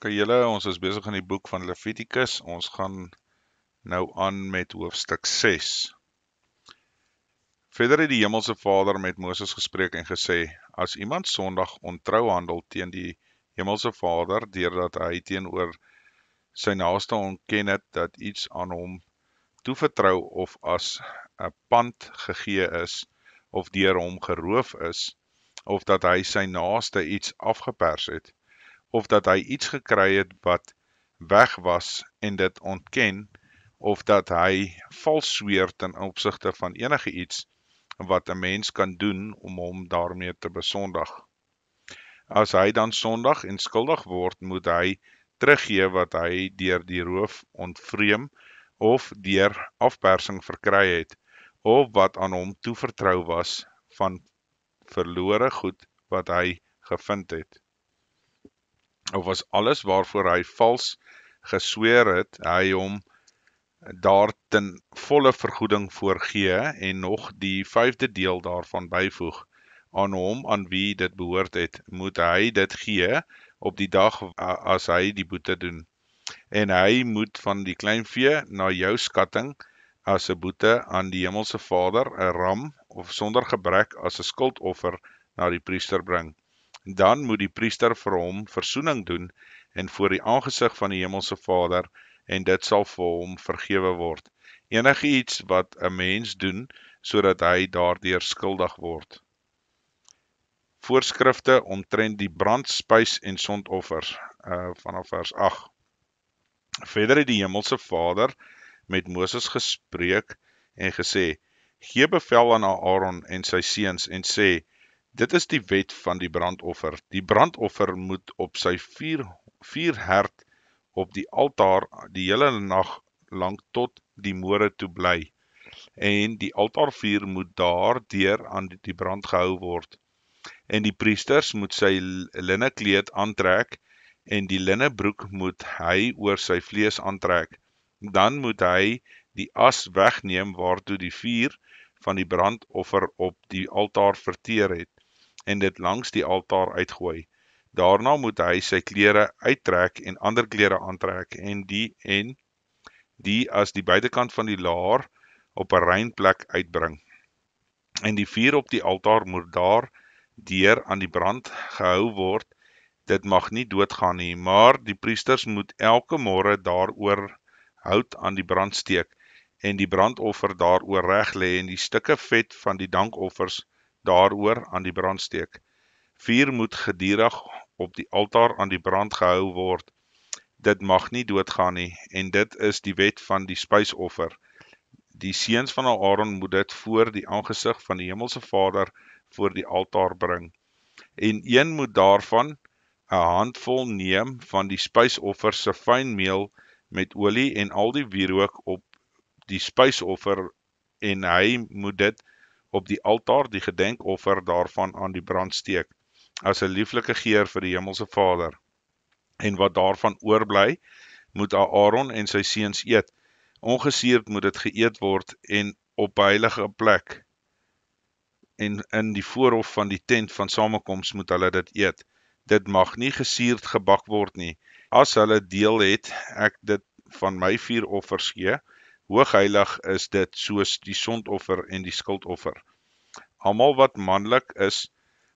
Okay, julle, ons is besig in die boek van Levitikus. Ons gaan nou aan met hoofstuk 6. Verder het die Hemelse Vader met Moses gespreek en gesê: As iemand sondig ontrou handel teen die Hemelse Vader, deurdat hy teenoor sy naaste ontken het dat iets aan hom toevertrou of as 'n pand gegee is, of deur hom geroof is, of dat hy sy naaste iets afgepers het, of dat hy iets gekry het wat weg was en dit ontken, of dat hy vals sweer ten opsigte van enige iets wat 'n mens kan doen om hom daarmee te besondig. As hy dan sondig en skuldig word, moet hy teruggee wat hy deur die roof ontvreem of deur afpersing verkry het, of wat aan hom toevertrou was van verlore goed wat hy gevind het. Of as alles waarvoor hy vals gesweer het, hy hom daar ten volle vergoeding voorgee en nog die 5de deel daarvan byvoeg aan hom aan wie dit behoort het, moet hy dit gee op die dag as hy die boete doen. En hy moet van die kleinvee na jou skatting as 'n boete aan die Hemelse Vader 'n ram of sonder gebrek as 'n skuldoffer na die priester bring. Dan moet die priester vir hom versoening doen en voor die aangesig van die Hemelse Vader, en dit sal vir hom vergewe word. Enige iets wat 'n mens doen, sodat hy daardeur skuldig word. Voorskrifte omtrent die brandspys en sondoffers, vanaf vers 8. Verder het die Hemelse Vader met Moses gespreek en gesê: Gee bevel aan Aaron en sy seuns en sê: Dit is die wet van die brandoffer. Die brandoffer moet op sy vuurherd op die altaar die hele nag lank tot die môre toe bly, en die altaarvuur moet daardeur aan die brand gehou word. En die priesters moet sy linnekleed aantrek, en die linnebroek moet hy oor sy vlees aantrek. Dan moet hy die as wegneem waartoe die vuur van die brandoffer op die altaar verteer het, en dit langs die altaar uitgooi. Daarna moet hy sy klere uittrek en ander klere aantrek, en die as die buitekant van die laar op 'n rein plek uitbring. En die vuur op die altaar moet daardeur aan die brand gehou word. Dit mag nie doodgaan nie, maar die priesters moet elke môre daaroor hout aan die brand steek, en die brandoffer daaroor reg lê, en die stukke vet van die dankoffers daaroor aan die brand steek. Vuur moet gedurig op die altaar aan die brand gehou word. Dit mag nie doodgaan nie, en dit is die wet van die spysoffer. Die seuns van Aaron moet dit voor die aangesig van die Hemelse Vader voor die altaar bring. En een moet daarvan 'n handvol neem van die spysoffer se fyn meel met olie en al die wierook op die spysoffer, en hy moet dit op die altaar die gedenkoffer daarvan aan die brand steek, as 'n lieflike geur vir die Hemelse Vader. En wat daarvan oorbly, moet Aaron en sy seuns eet. Ongesuurd moet dit geëet word en op 'n heilige plek. En in die voorhof van die tent van samekoms moet hulle dit eet. Dit mag nie gesuurd gebak word nie. As hulle deel het, ek dit van my vuuroffers gee. Hoogheilig is dit soos die sondoffer en die skuldoffer. Almal wat manlik is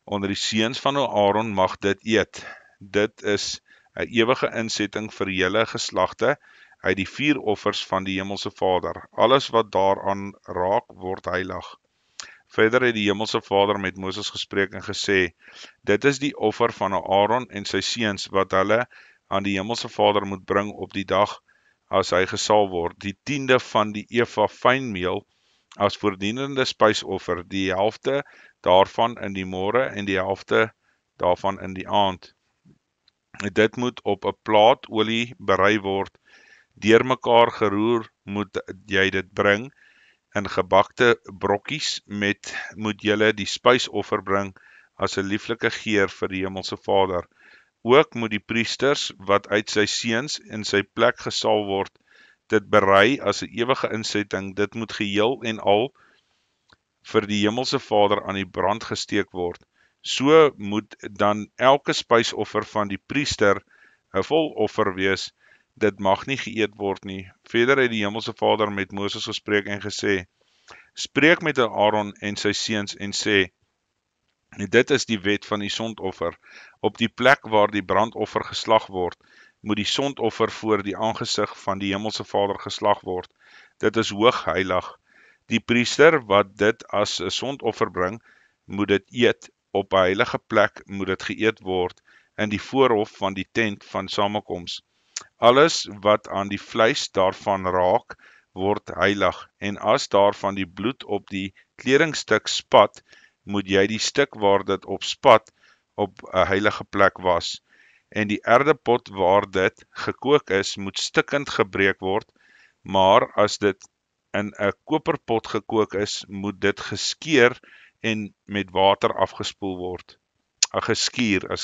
onder die seuns van Aaron mag dit eet. Dit is 'n ewige insetting vir julle geslagte uit die vuuroffers van die Hemelse Vader. Alles wat daaraan raak, word heilig. Verder het die Hemelse Vader met Moses gespreek en gesê: Dit is die offer van Aaron en sy seuns wat hulle aan die Hemelse Vader moet bring op die dag as hy gesalf word. Die 10de van die eva fynmeel as voordienende spysoffer, die helfte daarvan in die môre en die helfte daarvan in die aand. Dit moet op 'n plaat olie berei word. Deurmekaar geroer moet jy dit bring. In gebakte brokkies moet julle die spysoffer bring as 'n lieflike geur vir die Hemelse Vader. Ook moet die priesters wat uit sy seuns in sy plek gesalf word, dit berei as 'n ewige insetting. Dit moet geheel en al vir die Hemelse Vader aan die brand gesteek word. So moet dan elke spysoffer van die priester 'n voloffer wees, dit mag nie geëet word nie. Verder het die Hemelse Vader met Moses gespreek en gesê, spreek met Aaron en sy seuns en sê, dit is die wet van die sondoffer. Op die plek waar die brandoffer geslag word, moet die sondoffer voor die aangesig van die Hemelse Vader geslag word. Dit is hoog heilig. Die priester wat dit as 'n sondoffer bring, moet dit eet. Op 'n heilige plek moet dit geëet word in die voorhof van die tent van samekoms. Alles wat aan die vleis daarvan raak, word heilig, en as daarvan die bloed op die kledingstuk spat, moet jy die stuk waar dit op spat op 'n heilige plek was. En die erdepot waar dit gekook is, moet stikkend gebreek word, maar as dit in 'n koperpot gekook is, moet dit geskeer en met water afgespoel word. Geskuur.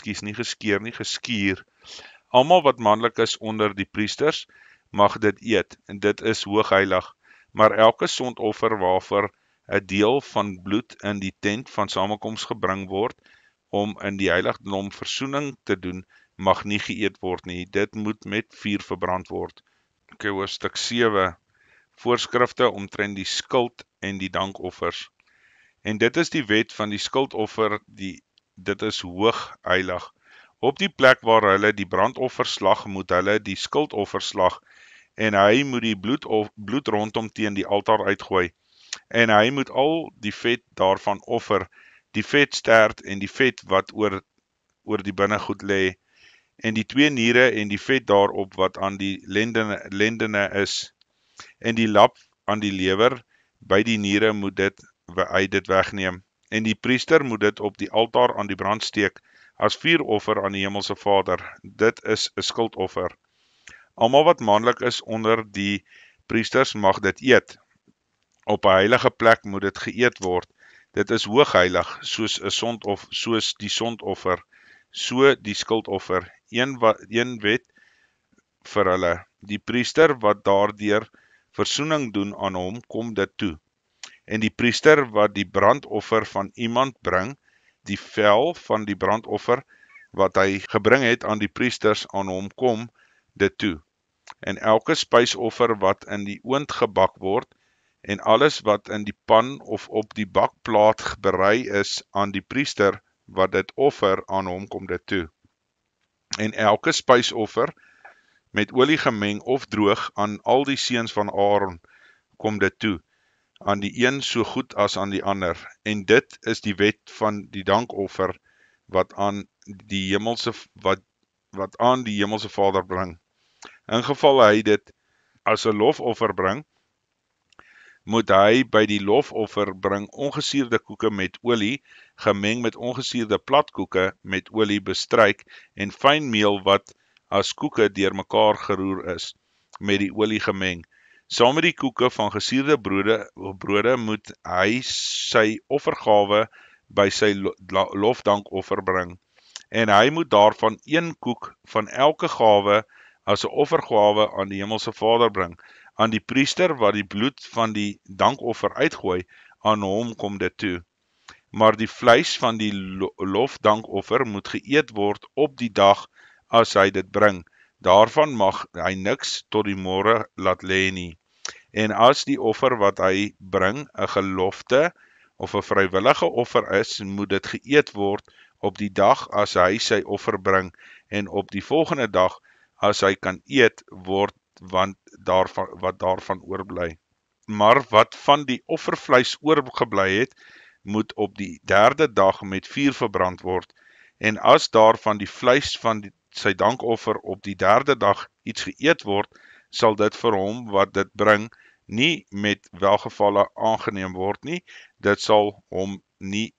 Almal wat manlik is onder die priesters, mag dit eet, en dit is hoogheilig. Maar elke sondoffer waarvoor 'n deel van bloed in die tent van samekoms gebring word, om in die heiligdom versoening te doen, mag nie geëet word nie. Dit moet met vuur verbrand word. Hoofstuk 7. Voorskrifte omtrent die skuld en die dankoffers. En dit is die wet van die skuldoffer, dit is hoogheilig. Op die plek waar hulle die brandoffer slag, moet hulle die skuldoffer slag, en hy moet die bloed rondom teen die altaar uitgooi, en hy moet al die vet daarvan offer, die vetstert en die vet wat oor die binnegoed lê, en die 2 niere en die vet daarop wat aan die lendene is, en die lap aan die lewer, by die niere moet hy dit wegneem, en die priester moet dit op die altaar aan die brand steek, as vuuroffer aan die Hemelse Vader. Dit is 'n skuldoffer. Almal wat manlik is onder die priesters mag dit eet. Op 'n heilige plek moet dit geëet word. Dit is hoogheilig, soos die sondoffer, so die skuldoffer. Een wet vir hulle. Die priester wat daardeur versoening doen aan hom, kom dit toe. En die priester wat die brandoffer van iemand bring, die vel van die brandoffer wat hy gebring het aan die priesters, aan hom kom dit toe. En elke spysoffer wat in die oond gebak word, en alles wat in die pan of op die bakplaat berei is aan die priester wat dit offer, aan hom kom dit toe. En elke spysoffer met olie gemeng of droog aan al die seuns van Aaron kom dit toe, aan die een so goed as aan die ander. En dit is die wet van die dankoffer wat aan die Hemelse Vader bring. In geval hy dit as 'n lofoffer bring, moet hy by die lofoffer bring ongesuurde koeke met olie, gemeng met ongesuurde platkoeke met olie bestryk, en fyn meel wat as koeke deur mekaar geroer is, met die olie gemeng. Saam met die koeke van gesuurde brode moet hy sy offergawe by sy lofdankoffer bring, en hy moet daarvan 1 koek van elke gawe as 'n offergawe aan die Hemelse Vader bring. Aan die priester wat die bloed van die dankoffer uitgooi, aan hom kom dit toe. Maar die vleis van die lofdankoffer moet geëet word op die dag as hy dit bring. Daarvan mag hy niks tot die môre laat lê nie. En as die offer wat hy bring 'n gelofte of 'n vrywillige offer is, moet dit geëet word op die dag as hy sy offer bring, en op die volgende dag as hy kan eet word wat daarvan oorbly. Maar wat van die offervleis oorgebly het, moet op die 3de dag met vuur verbrand word. En as daarvan die vleis van sy dankoffer op die 3de dag iets geëet word, sal dit vir hom wat dit bring nie met welgevalle aangeneem word nie. Dit sal hom nie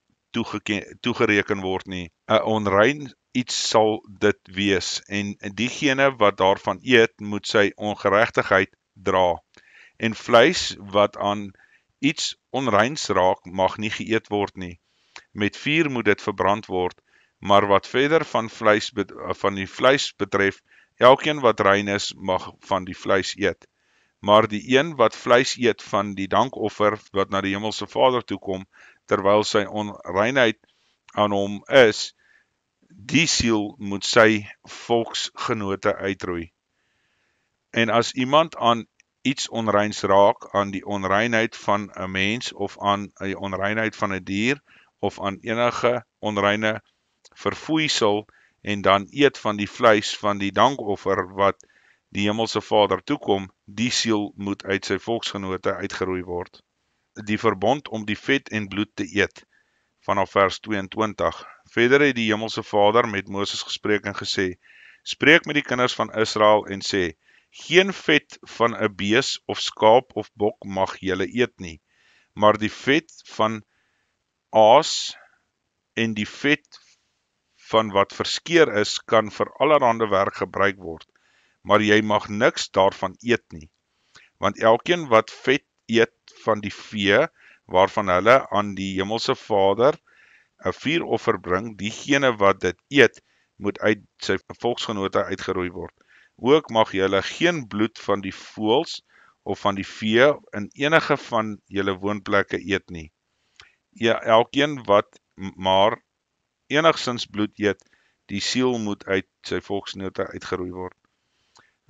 toegereken word nie. 'n onrein iets sal dit wees, en diegene wat daarvan eet, moet sy ongeregtigheid dra. En vleis wat aan iets onreins raak, mag nie geëet word nie. Met vuur moet dit verbrand word, maar wat verder van die vleis betref, elkeen wat rein is, mag van die vleis eet. Maar die een wat vleis eet van die dankoffer wat na die Hemelse Vader toe kom, terwyl sy onreinheid aan hom is, die siel moet sy volksgenote uitroei. En as iemand aan iets onreins raak, aan die onreinheid van 'n mens, of aan die onreinheid van 'n dier, of aan enige onreine verfoeisel, en dan eet van die vleis van die dankoffer wat die hemelse Vader toekom, die siel moet uit sy volksgenote uitgeroei word. Die verbond om die vet en bloed te eet, vanaf vers 22. Verder het die hemelse Vader met Moses gespreek en gesê, spreek met die kinders van Israel en sê, geen vet van 'n bees of skaap of bok mag julle eet nie, maar die vet van aas en die vet van wat verskeur is, kan vir allerhande werk gebruik word, maar jy mag niks daarvan eet nie. Want elkeen wat vet eet van die vee, waarvan hulle aan die hemelse Vader 'n vuuroffer bring, diegene wat dit eet, moet uit sy volksgenote uitgeroei word. Ook mag julle geen bloed van die voëls of van die vee in enige van julle woonplekke eet nie. Ja, elkeen wat maar enigsins bloed eet, die siel moet uit sy volksgenote uitgeroei word.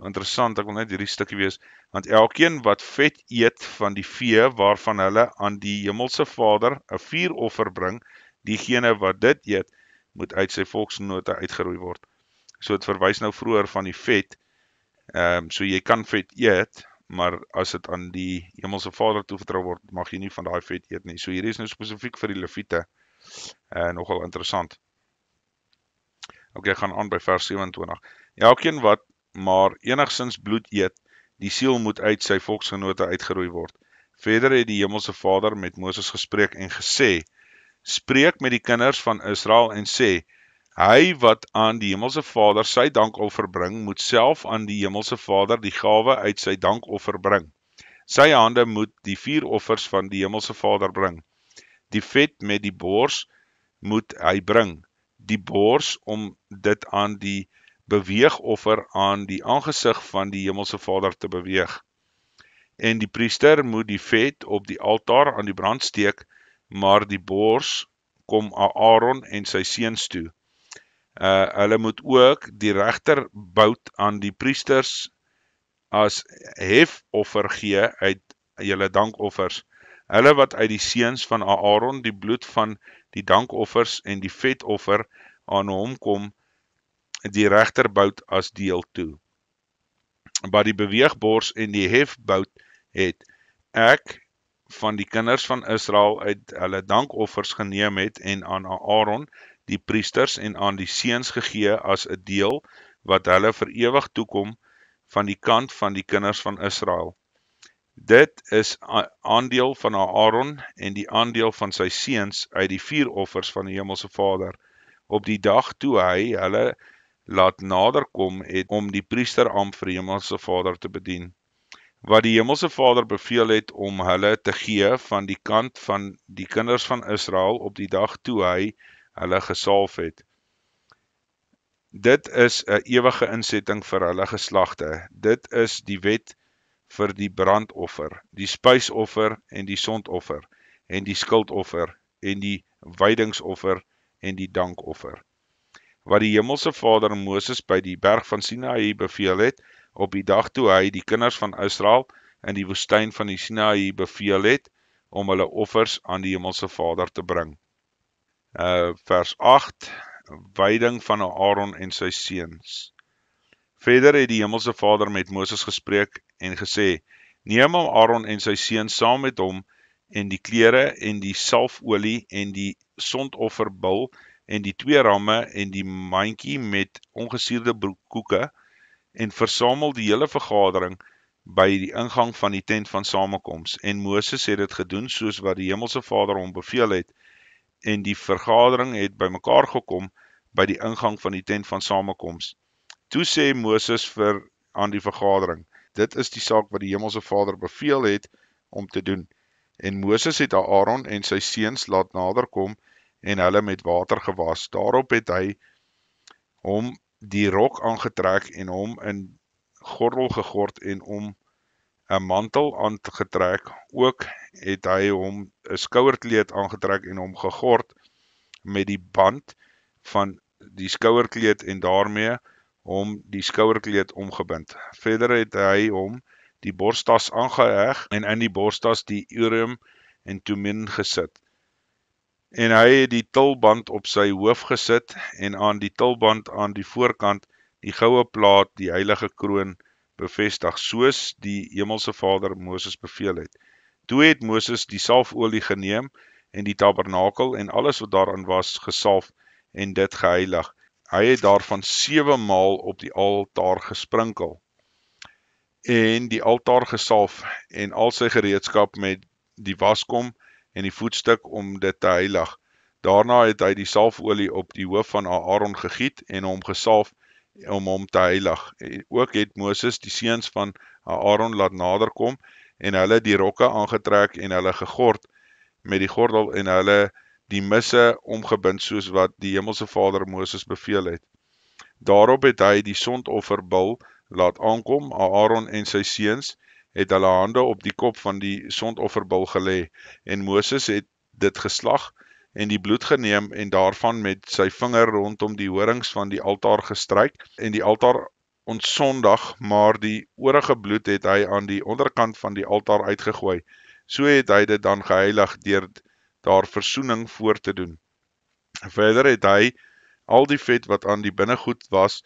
Interessant, ek wil net hierdie stukkie wees, want elkeen wat vet eet van die vee, waarvan hulle aan die hemelse Vader 'n vuuroffer bring, diegene wat dit eet, moet uit sy volksgenote uitgeroei word. So het verwys nou vroeër van die vet, so jy kan vet eet, maar as dit aan die hemelse Vader toevertrou word, mag jy nie van daai vet eet nie. So hierdie is nou spesifiek vir die Lewiete, nogal interessant. Ok, gaan aan by vers 27. Elkeen wat maar enigsins bloed eet, die siel moet uit sy volksgenote uitgeroei word. Verder het die hemelse Vader met Moses gespreek en gesê, spreek met die kinders van Israel en sê, hy wat aan die hemelse Vader sy dankoffer bring, moet self aan die hemelse Vader die gawe uit sy dankoffer bring. Sy hande moet die vuuroffers van die hemelse Vader bring. Die vet met die bors moet hy bring. Die bors om dit aan die beweegoffer aan die aangesig van die hemelse Vader te beweeg. En die priester moet die vet op die altaar aan die brand steek, maar die bors kom aan Aaron en sy seuns toe. Hulle moet ook die regterbout aan die priesters as hefoffer gee uit julle dankoffers. Hulle wat uit die seuns van Aaron die bloed van die dankoffers en die vetoffer aan hom kom, die regterbout as deel toe. Wat die beweegbors en die hefbout het, ek van die kinders van Israel uit hulle dankoffers geneem het en aan Aaron, die priesters en aan die seuns gegee as 'n deel wat hulle vir ewig toekom van die kant van die kinders van Israel. Dit is aandeel van Aaron en die aandeel van sy seuns uit die vuuroffers van die hemelse Vader, op die dag toe hy hulle laat naderkom het om die priesterampt vir die hemelse Vader te bedien. Wat die hemelse Vader beveel het om hulle te gee van die kant van die kinders van Israel op die dag toe hy hulle gesalf het. Dit is 'n ewige insetting vir hulle geslagte. Dit is die wet vir die brandoffer, die spysoffer en die sondoffer, en die skuldoffer, en die wydingsoffer en die dankoffer. Wat die hemelse Vader Moses by die berg van Sinaï beveel het, op die dag toe hy die kinders van Israel in die woestyn van die Sinaï beveel het, om hulle offers aan die hemelse Vader te bring. Vers 8, wyding van Aaron en sy seuns. Verder het die hemelse Vader met Moses gespreek en gesê, neem Aaron en sy seuns saam met hom en die klere en die salfolie en die sondofferbul en die 2 ramme en die mandjie met ongesuurde koeke en versamel die hele vergadering by die ingang van die tent van samekoms. En Moses het dit gedoen soos wat die hemelse Vader hom beveel het, en die vergadering het bymekaar gekom by die ingang van die tent van samekoms. Toe sê Moses aan die vergadering, dit is die saak wat die hemelse Vader beveel het om te doen. En Moses het Aaron en sy seuns laat naderkom en hulle met water gewas. Daarop het hy hom die rok aangetrek en hom in gordel gegord en om 'n mantel aangetrek. Ook het hy hom 'n skouerkleed aangetrek en hom gegord met die band van die skouerkleed en daarmee hom die skouerkleed omgebind. Verder het hy hom die borstas aangeheg en in die borstas die Urim en Tumim gesit. En hy het die tulband op sy hoof gesit en aan die tulband aan die voorkant die goue plaat, die heilige kroon bevestig, soos die Hemelse Vader Moses beveel het. Toe het Moses die salfolie geneem en die tabernakel en alles wat daarin was gesalf en dit geheilig. Hy het daarvan 7 maal op die altaar gesprinkel en die altaar gesalf en al sy gereedskap met die waskom en die voetstuk om dit te heilig. Daarna het hy die salfolie op die hoof van Aaron gegiet en hom gesalf om hom te heilig. Ook het Moses die seuns van Aaron laat naderkom en hulle die rokke aangetrek en hulle gegord met die gordel en hulle die misse omgebind soos wat die Hemelse Vader Moses beveel het. Daarop het hy die sondofferbul laat aankom. Aaron en sy seuns het hulle hande op die kop van die sondofferbul gelê en Moses het dit geslag en die bloed geneem en daarvan met sy vinger rondom die horings van die altaar gestryk en die altaar ontsondig, maar die oorige bloed het hy aan die onderkant van die altaar uitgegooi. So het hy dit dan geheilig deur daar versoening voor te doen. Verder het hy al die vet wat aan die binnegoed was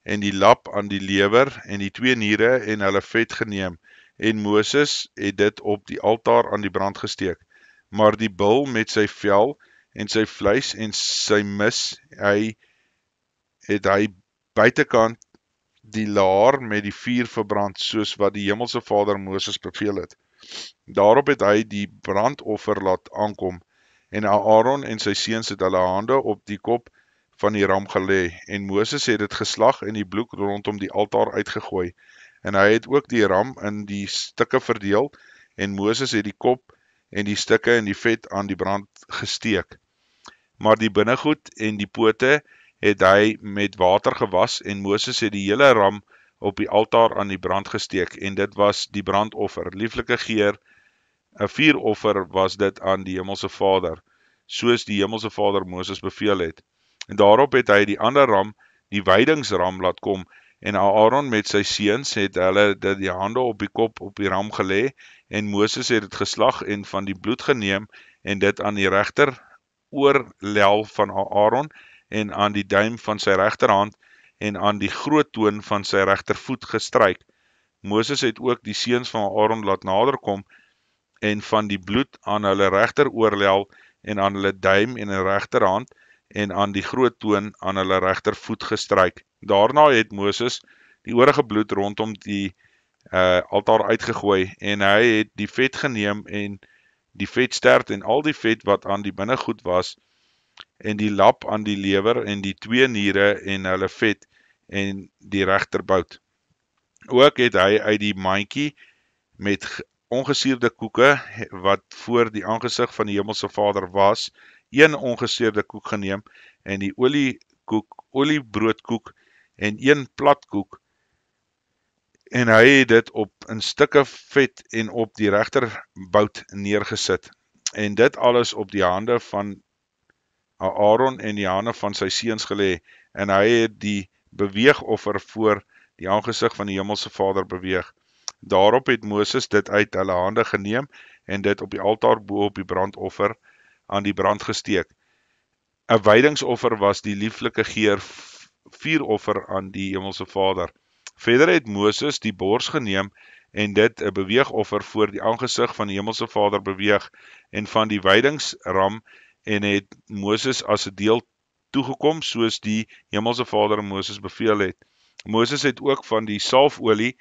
en die lap aan die lewer en die 2 niere en hulle vet geneem en Moses het dit op die altaar aan die brand gesteek. Maar die bul met sy vel en sy vleis en sy mis, het hy buitekant die laar met die vuur verbrand, soos wat die Hemelse Vader Moses beveel het. Daarop het hy die brandoffer laat aankom, en Aaron en sy seuns het hulle hande op die kop van die ram gelê, en Moses het dit geslag en die bloed rondom die altaar uitgegooi, en hy het ook die ram in die stukke verdeel, en Moses het die kop en die stukke en die vet aan die brand gesteek. Maar die binnegoed en die pote het hy met water gewas en Moses het die hele ram op die altaar aan die brand gesteek en dit was die brandoffer, lieflike geur, 'n vuuroffer was dit aan die Hemelse Vader, soos die Hemelse Vader Moses beveel het. En daarop het hy die ander ram, die wydingsram laat kom en Aaron met sy seuns het hulle die hande op die kop op die ram gelê en Moses het dit geslag en van die bloed geneem en dit aan die regter oorlel van Aaron en aan die duim van sy regterhand en aan die groot toon van sy regtervoet gestryk. Moses het ook die seuns van Aaron laat naderkom en van die bloed aan hulle regter oorlel en aan hulle duim en hulle regterhand en aan die groot toon aan hulle regtervoet gestryk. Daarna het Moses die oorige bloed rondom die altaar uitgegooi en hy het die vet geneem en die vetstert en al die vet wat aan die binnegoed was en die lap aan die lewer en die 2 niere en hulle vet en die regterbout. Ook het hy uit die mandjie met ongesuurde koeke wat voor die aangesig van die Hemelse Vader was, 1 ongesuurde koek geneem en die oliebroodkoek en 1 platkoek en hy het dit op 'n stukke vet en op die regterbout neergesit en dit alles op die hande van Aaron en die hande van sy seuns gelê en hy het die beweegoffer voor die aangesig van die Hemelse Vader beweeg. Daarop het Moses dit uit hulle hande geneem en dit op die altaar bo op die brandoffer aan die brand gesteek. 'n Wydingsoffer was die lieflike geur vuuroffer aan die Hemelse Vader. Verder het Moses die bors geneem en dit 'n beweegoffer voor die aangesig van die Hemelse Vader beweeg en van die wydingsram en het Moses as 'n deel toegekom soos die Hemelse Vader Moses beveel het. Moses het ook van die salfolie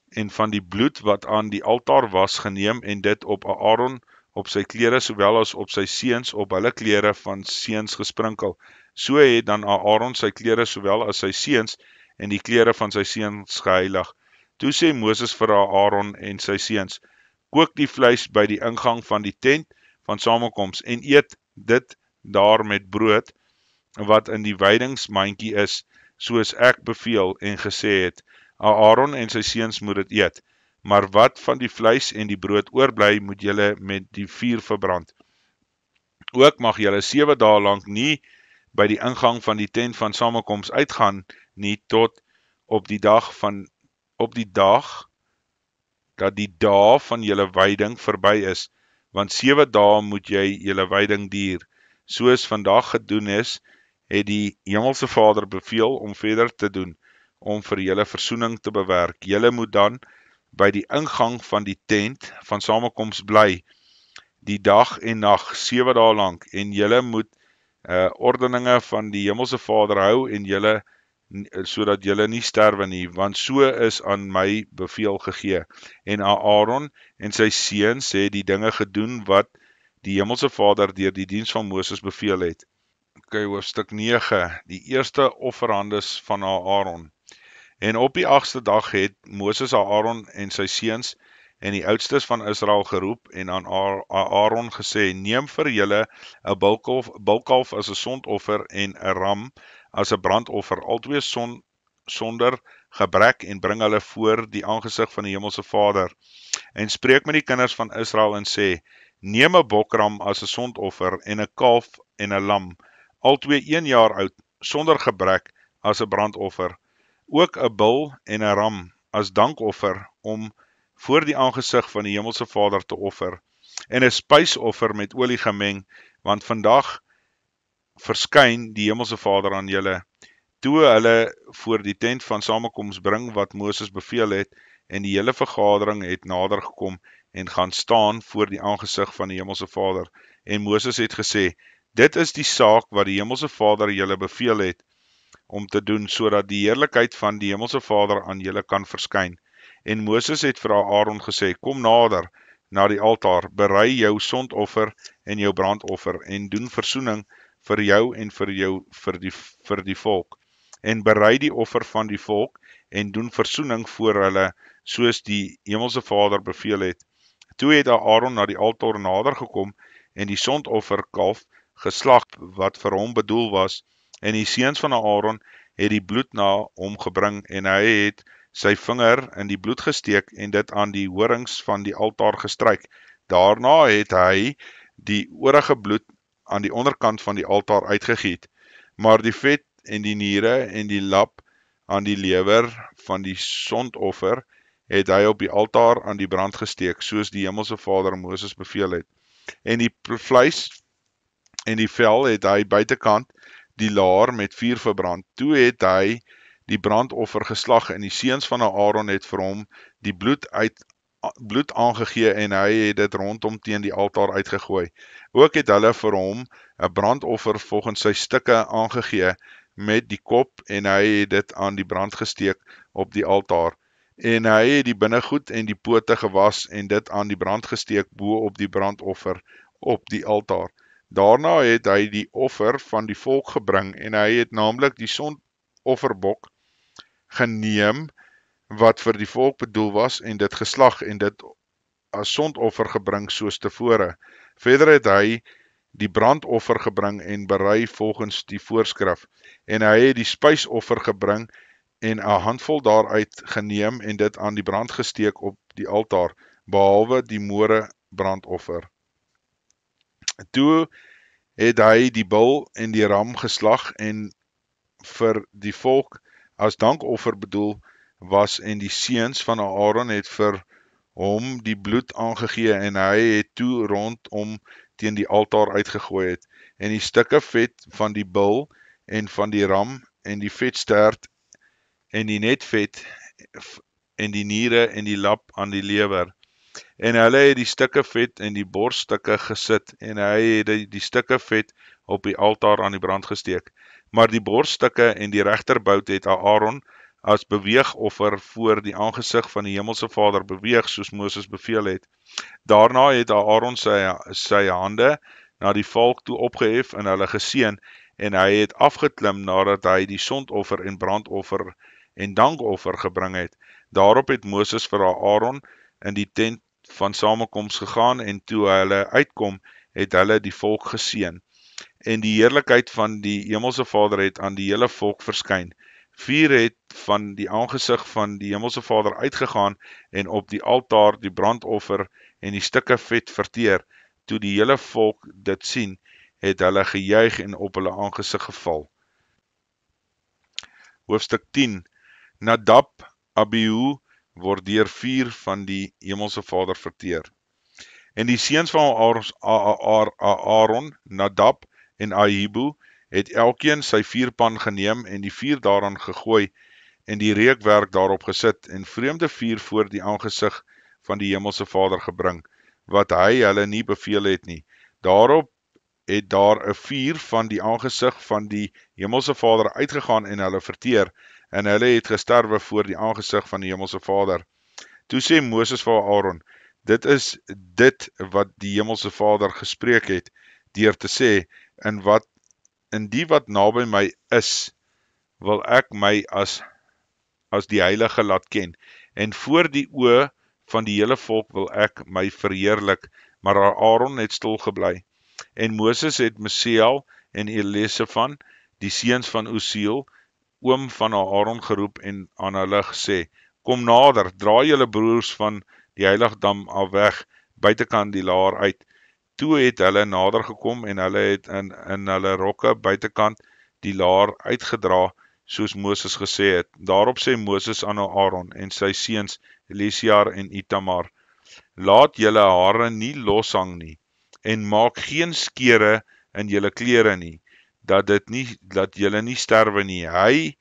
en van die bloed wat aan die altaar was geneem en dit op Aaron op sy klere sowel as op sy seuns op hulle klere van seuns gesprinkel. So het dan Aaron sy klere sowel as sy seuns en die klere van sy seuns geheilig. Toe sê Moses vir Aaron en sy seuns: "Kook die vleis by die ingang van die tent van samekoms en eet dit daar met brood wat in die wydingsmandjie is, soos ek beveel en gesê het. Aaron en sy seuns moet dit eet, maar wat van die vleis en die brood oorbly, moet julle met die vuur verbrand. Ook mag julle 7 dae lank nie by die ingang van die tent van samekoms uitgaan nie tot op die dag dat die dae van julle wyding verby is, want 7 dae moet jy julle wyding duur. Soos vandag gedoen is, het die Hemelse Vader beveel om verder te doen, om vir julle versoening te bewerk. Julle moet dan by die ingang van die tent van samekoms bly, die dag en nag, 7 dae lank, en julle moet ordeninge van die Hemelse Vader hou en julle sodat julle nie sterwe nie, want so is aan my beveel gegee. En Aaron en sy seuns het die dinge gedoen wat die Hemelse Vader deur die diens van Moses beveel het. Hoofstuk 9, die eerste offerhandes van Aaron. En op die 8ste dag het Moses Aaron en sy seuns en die oudstes van Israel geroep en aan Aaron gesê, neem vir julle 'n bulkalf as 'n sondoffer en 'n ram as 'n brandoffer, albei sonder gebrek, en bring hulle voor die aangesig van die Hemelse Vader. En spreek met die kinders van Israel en sê, neem 'n bokram as 'n sondoffer en 'n kalf en 'n lam, albei 1 jaar oud, sonder gebrek as 'n brandoffer, ook 'n bul en 'n ram as dankoffer om voor die aangesig van die Hemelse Vader te offer, en 'n spysoffer met olie gemeng, want vandag verskyn die Hemelse Vader aan julle. Toe hulle voor die tent van samekoms bring wat Moses beveel het, en die hele vergadering het nader gekom en gaan staan voor die aangesig van die Hemelse Vader. En Moses het gesê, dit is die saak wat die Hemelse Vader julle beveel het om te doen, sodat die heerlikheid van die Hemelse Vader aan julle kan verskyn. En Moses het vir Aaron gesê, kom nader na die altaar, berei jou sondoffer en jou brandoffer, en doen versoening vir jou en vir die volk. En berei die offer van die volk, en doen versoening voor hulle, soos die Hemelse Vader beveel het. Toe het Aaron na die altaar nader gekom, en die sondofferkalf geslag wat vir hom bedoel was, en die seuns van Aaron het die bloed na hom gebring, en hy het sy vinger in die bloed gesteek en dit aan die horings van die altaar gestryk. Daarna het hy die oorige bloed aan die onderkant van die altaar uitgegiet, maar die vet en die niere en die lap aan die lewer van die sondoffer het hy op die altaar aan die brand gesteek, soos die Hemelse Vader Moses beveel het. En die vleis en die vel het hy buitekant die laar met vuur verbrand. Toe het hy die brandoffer geslag, en die seuns van Aaron het vir hom die bloed aangegee, en hy het dit rondom teen die altaar uitgegooi. Ook het hulle vir hom 'n brandoffer volgens sy stukke aangegee met die kop, en hy het dit aan die brand gesteek op die altaar. En hy het die binnegoed en die pote gewas en dit aan die brand gesteek bo op die brandoffer op die altaar. Daarna het hy die offer van die volk gebring, en hy het naamlik die sondofferbok geneem wat vir die volk bedoel was, en dit geslag en dit as sondoffer gebring soos tevore. Verder het hy die brandoffer gebring en berei volgens die voorskrif, en hy het die spysoffer gebring en 'n handvol daaruit geneem en dit aan die brand gesteek op die altaar, behalwe die môre brandoffer. Toe het hy die bul en die ram geslag en vir die volk as dankoffer bedoel was, en die seuns van Aaron het vir hom die bloed aangegee, en hy het toe rondom teen die altaar uitgegooi het, en die stukke vet van die bul en van die ram en die vetstert en die netvet en die niere en die lap aan die lewer. En hulle het die stukke vet en die borsstukke gesit, en hy het die stukke vet op die altaar aan die brand gesteek. Maar die borsstukke en die regterbout het Aaron as beweegoffer voor die aangesig van die Hemelse Vader beweeg, soos Moses beveel het. Daarna het Aaron sy hande na die volk toe opgehef en hulle geseën, en hy het afgeklim nadat hy die sondoffer en brandoffer en dankoffer gebring het. Daarop het Moses vir Aaron in die tent van samekoms gegaan, en toe hulle uitkom, het hulle die volk geseën. En die heerlikheid van die Hemelse Vader het aan die hele volk verskyn. Vuur het van die aangesig van die Hemelse Vader uitgegaan en op die altaar die brandoffer en die stukke vet verteer. Toe die hele volk dit sien, het hulle gejuig en op hulle aangesig geval. Hoofstuk 10. Nadab, Abihu word deur vuur van die Hemelse Vader verteer. En die seuns van Aaron, Nadab en Abihu, het elkeen sy vuurpan geneem en die vuur daaraan gegooi en die reukwerk daarop gesit en vreemde vuur voor die aangesig van die Hemelse Vader gebring, wat hy hulle nie beveel het nie. Daarop het daar 'n vuur van die aangesig van die Hemelse Vader uitgegaan en hulle verteer, en hulle het gesterwe voor die aangesig van die Hemelse Vader. Toe sê Moses vir Aaron, dit is dit wat die Hemelse Vader gespreek het, deur te sê, in die wat naby my is, wil ek my as die heilige laat ken, en voor die oë van die hele volk wil ek my verheerlik, maar Aaron het stil gebly. En Moses het Mesiel en Elesafan, die seuns van Uziel, oom van Aaron geroep en aan hulle gesê, kom nader, draai julle broers van die heiligdam af weg, buitekant die laar uit. Toe het hulle nader gekom en hulle het in hulle rokke buitekant die laar uitgedra, soos Moses gesê het. Daarop sê Moses aan Aaron en sy seuns Eleazar en Itamar, laat julle hare nie loshang nie, en maak geen skere in julle klere nie, dat julle nie sterwe nie. Hy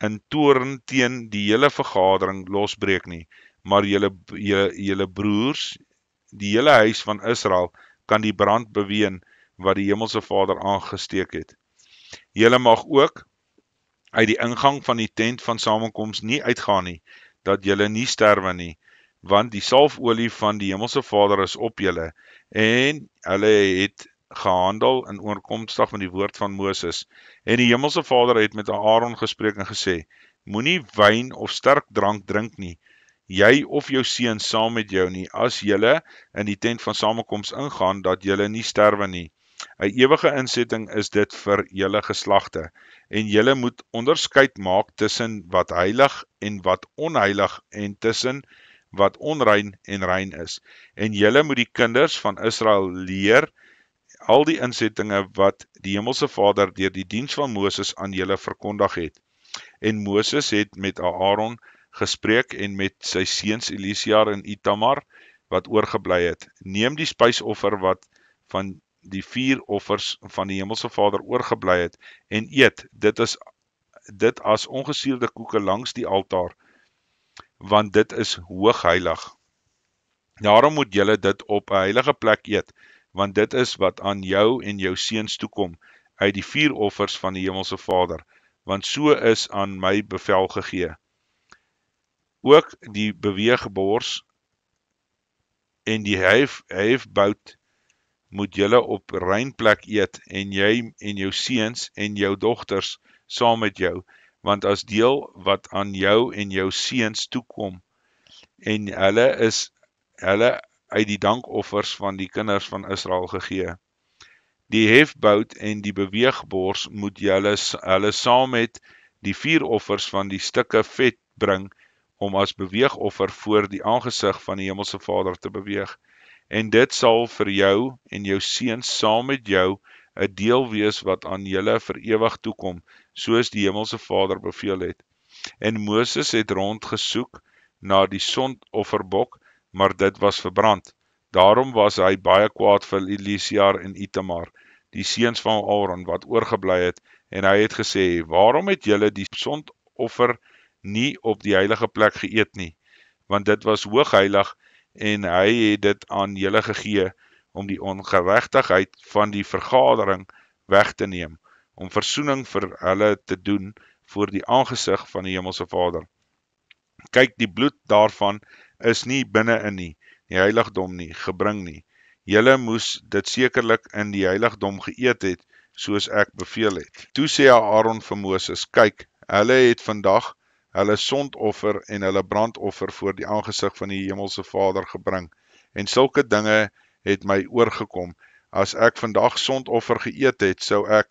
in toorn teen die hele vergadering losbreek nie, maar julle broers, die hele huis van Israel, kan die brand beween wat die Hemelse Vader aangesteek het. Julle mag ook uit die ingang van die tent van samekoms nie uitgaan nie, dat julle nie sterwe nie, want die salfolie van die Hemelse Vader is op julle, en hulle het gehandel in ooreenkomstig met die woord van Moses. En die Hemelse Vader het met Aaron gespreek en gesê, moenie wyn of sterk drank drink nie, jy of jou seun saam met jou nie, as julle in die tent van samekoms ingaan, dat julle nie sterwe nie. 'n Ewige insetting is dit vir julle geslagte, en julle moet onderskeid maak tussen wat heilig en wat onheilig, en tussen wat onrein en rein is. En julle moet die kinders van Israel leer al die insettinge wat die Hemelse Vader deur die diens van Moses aan julle verkondig het. En Moses het met Aaron gespreek en met sy seuns Eleazar en Itamar wat oorgebly het. Neem die spysoffer wat van die 4 offers van die Hemelse Vader oorgebly het en eet dit as ongesuurde koeke langs die altaar, want dit is hoogheilig. Daarom moet julle dit op 'n heilige plek eet, want dit is wat aan jou en jou seuns toekom uit die 4 offers van die Hemelse Vader, want so is aan my bevel gegee. Ook die beweegbors en die hefbout moet julle op rein plek eet, en jy en jou seuns en jou dogters saam met jou, want as deel wat aan jou en jou seuns toekom, en hulle uit die dankoffers van die kinders van Israel gegee. Die hefbout en die beweegbors moet hulle saam met die 4 offers van die stukke vet bring, om as beweegoffer voor die aangesig van die Hemelse Vader te beweeg. En dit sal vir jou en jou seuns saam met jou 'n deel wees wat aan julle vir ewig toekom, soos die Hemelse Vader beveel het. En Moses het rondgesoek na die sondofferbok, maar dit was verbrand. Daarom was hy baie kwaad vir Eleazar en Itamar, die seuns van Aaron wat oorgebly het, en hy het gesê, waarom het julle die sondoffer nie op die heilige plek geëet nie? Want dit was hoogheilig, en hy het dit aan julle gegee, om die ongeregtigheid van die vergadering weg te neem, om versoening vir hulle te doen voor die aangesig van die Hemelse Vader. Kyk, die bloed daarvan is nie binne-in nie, die heiligdom nie, gebring nie. Julle moes dit sekerlik in die heiligdom geëet het, soos ek beveel het. Toe sê Aaron vir Moses, kyk, hulle het vandag hulle sondoffer en hulle brandoffer voor die aangesig van die Hemelse Vader gebring, en sulke dinge het my oorgekom. As ek vandag sondoffer geëet het, sou ek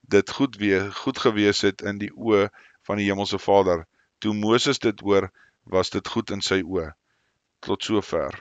dit goed gewees het in die oë van die Hemelse Vader. Toe Moses dit hoor, was dit goed in sy oë. Tot sover.